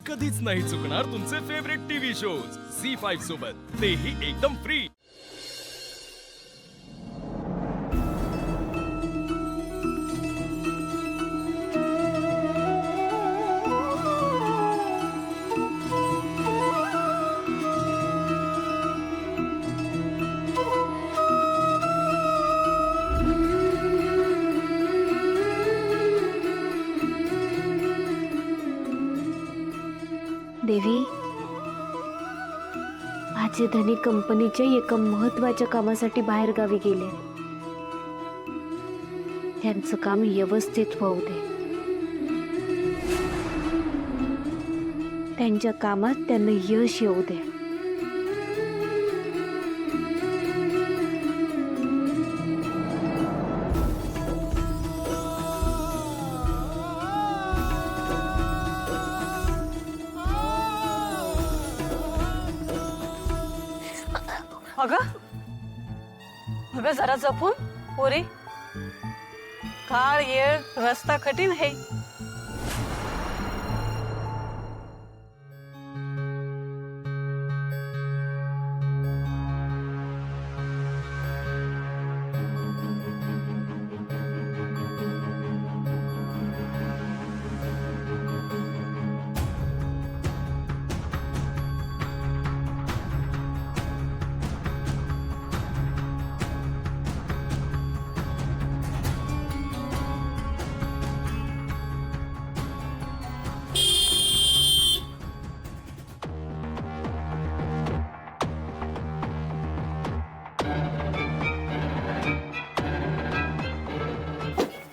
कधीच नाही चुकणार तुमचे फेवरेट टीव्ही शोज झी5 सोबत, तेही एकदम फ्री। देवी, माझे धनी कंपनीच्या एका महत्वाच्या कामासाठी बाहेर गावी गेले। त्यांचं काम व्यवस्थित होऊ दे। त्यांच्या कामात त्यांना यश येऊ दे। अगं जरा जपून पोरी, काळ येळ रस्ता कठीण है।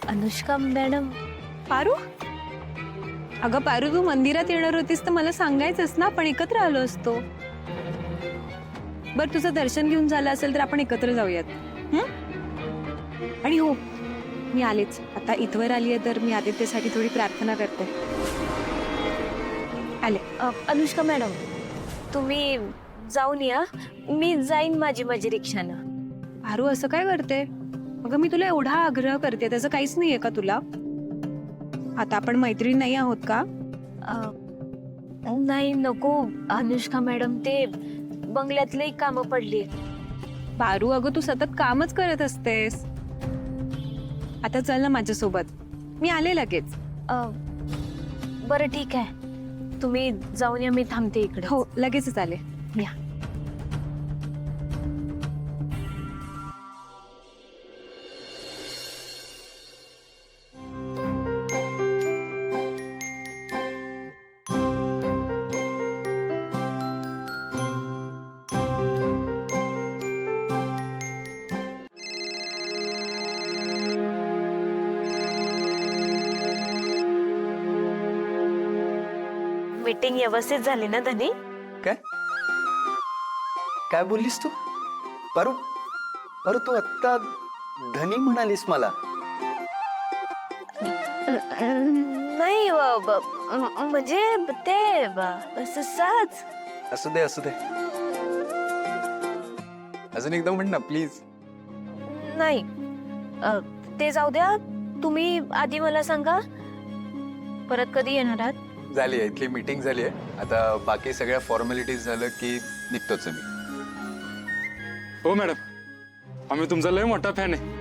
अनुष्का मॅडम, पारू, अगं पारू, तू मंदिरात येणार होतीस तर मला सांगायचंस ना, आपण एकत्र आलो असतो। बर, तुझं दर्शन घेऊन झालं असेल तर आपण एकत्र जाऊयात। आणि हो, मी आलेच, आता इथवर आली आहे तर मी आदित्यसाठी थोडी प्रार्थना करते। आले। अनुष्का मॅडम, तुम्ही जाऊन या, मी जाईन माझी रिक्षानं। पारू, असं काय करते? अगं मी तुला एवढा आग्रह करते, त्याचं काहीच नाहीये का तुला? आता आपण मैत्रीण नाही आहोत का? नाही, नको अनुष्का मॅडम, ते बंगल्यातली कामं पडली। पारू, अगं तू सतत कामच करत असतेस। आता चल ना माझ्यासोबत, मी आले लगेच। बरं ठीक आहे, तुम्ही जाऊन या, मी थांबते इकडे। हो, लगेचच आले, या। मीटिंग व्यवस्थित झाली ना धनी? काय काय बोललीस तू? पारू, पारू, तू आत्ता धनी म्हणालीस मला? नाही, म्हणजे ते सहज। असू दे, असू दे, अजून एकदा म्हण ना प्लीज। नाही, ते जाऊ द्या, तुम्ही आधी मला सांगा परत कधी येणार आहात? झाली आहे, इथली मीटिंग झाली आहे, आता बाकी सगळ्या फॉर्मॅलिटीज झालं की निघतोच मी। हो मॅडम, आम्ही तुमचा लय मोठा फॅन आहे।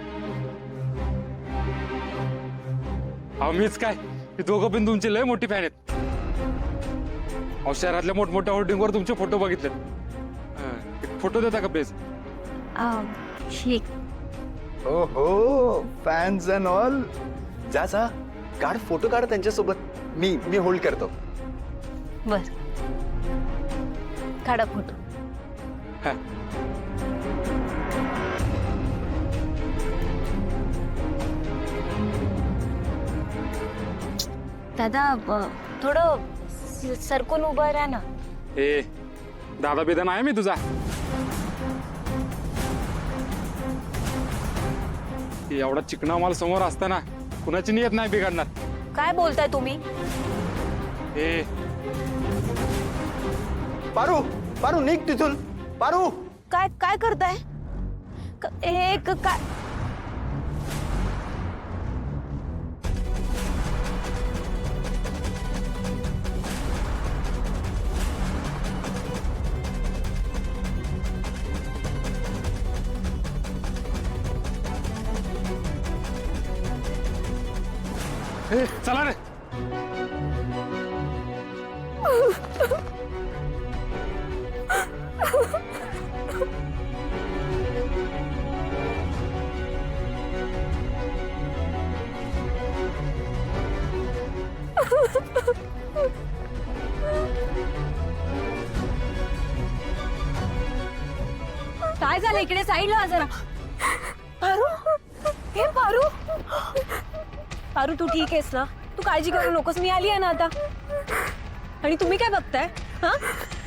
आम्हीच काय, हे दोघं पण तुमची लय मोठी फॅन आहेत। अहो, शहरातल्या मोठमोठ्या होर्डिंगवर तुमचे फोटो बघितले। फोटो देता का प्लीज? ठीक। हो हो, फॅन्स अँड ऑल, जा जा, काढ फोटो, काढ त्यांच्यासोबत, मी होल्ड करतो। बर, काढा फोटो। हा। दादा, थोडं सरकून उभं राहा ना। ए, दादा बेदा नाही मी तुझा। एवढा चिकना माल समोर असताना कुणाची नियत नाही बिघडणार। काय बोलताय तुम्ही? ए, पारू, पारू, निघ तिथून, पारू। काय काय करताय? हे काय? ए, चला रे. काय झालं इकडे साईडला जरा. पारू, हे पारू. पारू तू ठीक आहेस ना? तू काळजी करू नकोस, मी आली आहे ना आता. आणि तुम्ही काय बघताय? हा,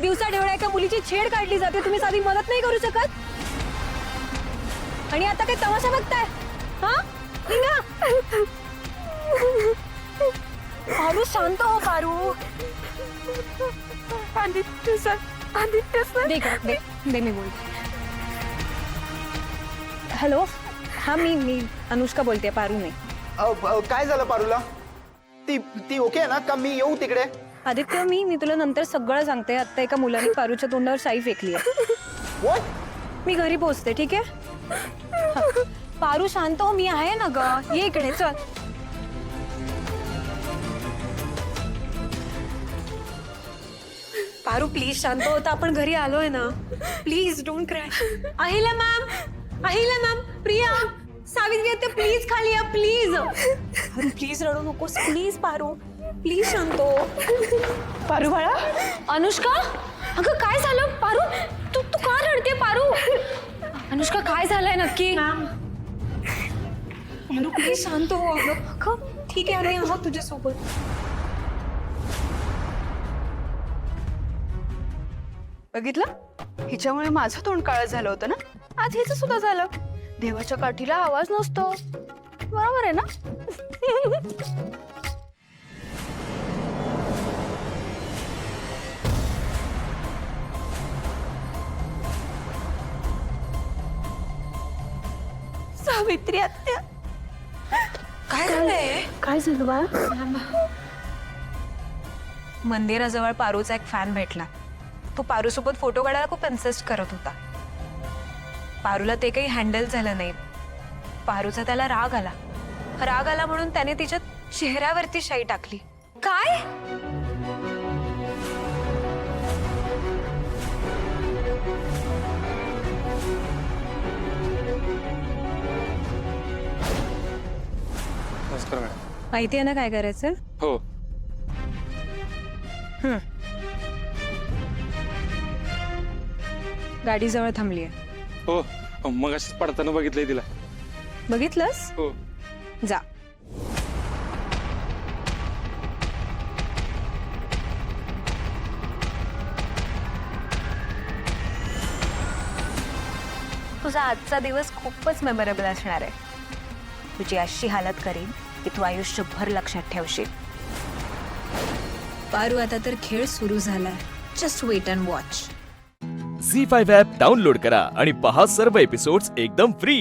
दिवसा ढेवळ्या एका मुलीची छेड काढली जाते, तुम्ही साधी मदत नाही करू शकत? आणि आता काय तमाशा बघताय? हा, निघा. पारू शांत हो. पारू, आदित्य सर, दे मी बोलते. हॅलो, हा मी अनुष्का बोलते, पारू नाही. काय झालं पारूला? ती ओके आहे ना? का मी येऊ तिकडे? आदित्य, मी तुला नंतर सगळं सांगते. आता एका मुलाने पारूच्या तोंडावर साई फेकली आहे. What? मी घरी पोहोचते, ठीक आहे? हा. पारू शांत हो, मी आहे ना ग, ये इकडे, चल. पारू प्लीज शांत होता, आपण घरी आलोय ना. Please don't cry. Ahilya ma'am, Priya, Savitri आता प्लीज खाली या, प्लीज. पारू प्लीज रडू नकोस, प्लीज. पारू प्लीज शांत हो. पारू बाळा. अनुष्का, अगं काय झालं? पारू, तू का रडते? पारू, अनुष्का काय झालंय नक्की? पारू प्लीज शांत हो. अगं ठीक आहे, आम्ही आहोत तुझ्यासोबत. बघितलं, हिच्यामुळे माझं तोंड काळं झालं होतं ना. आज हिचं सुद्धा झालं. देवाच्या काठीला आवाज नसतो, बरोबर आहे ना? सावित्री आत्या, काय झालंय? काय झालं बाळा? मंदिराजवळ पारूचा एक फॅन भेटला. तो पारूसोबत फोटो काढायला खूप इन्सिस्ट करत होता. पारूला ते काही हँडल झालं नाही. पारूचा त्याला राग आला म्हणून त्याने तिच्या चेहऱ्यावरती शाई टाकली. काय? नमस्कार मॅडम. माहिती आहे ना काय करायचं? हो. गाडी जवळ थांबलीये. हो, मग अशीच पडताना बघितलंय तिला. बघितलंस? हो. जा. तुझा आजचा दिवस खूपच मेमोरेबल असणार आहे. तुझी अशी हालत करीन की तू आयुष्यभर लक्षात ठेवशील. पारू, आता तर खेळ सुरू झालाय. Just wait and watch. Zee five app download करा आणि पहा सर्व एपिसोड्स एकदम फ्री.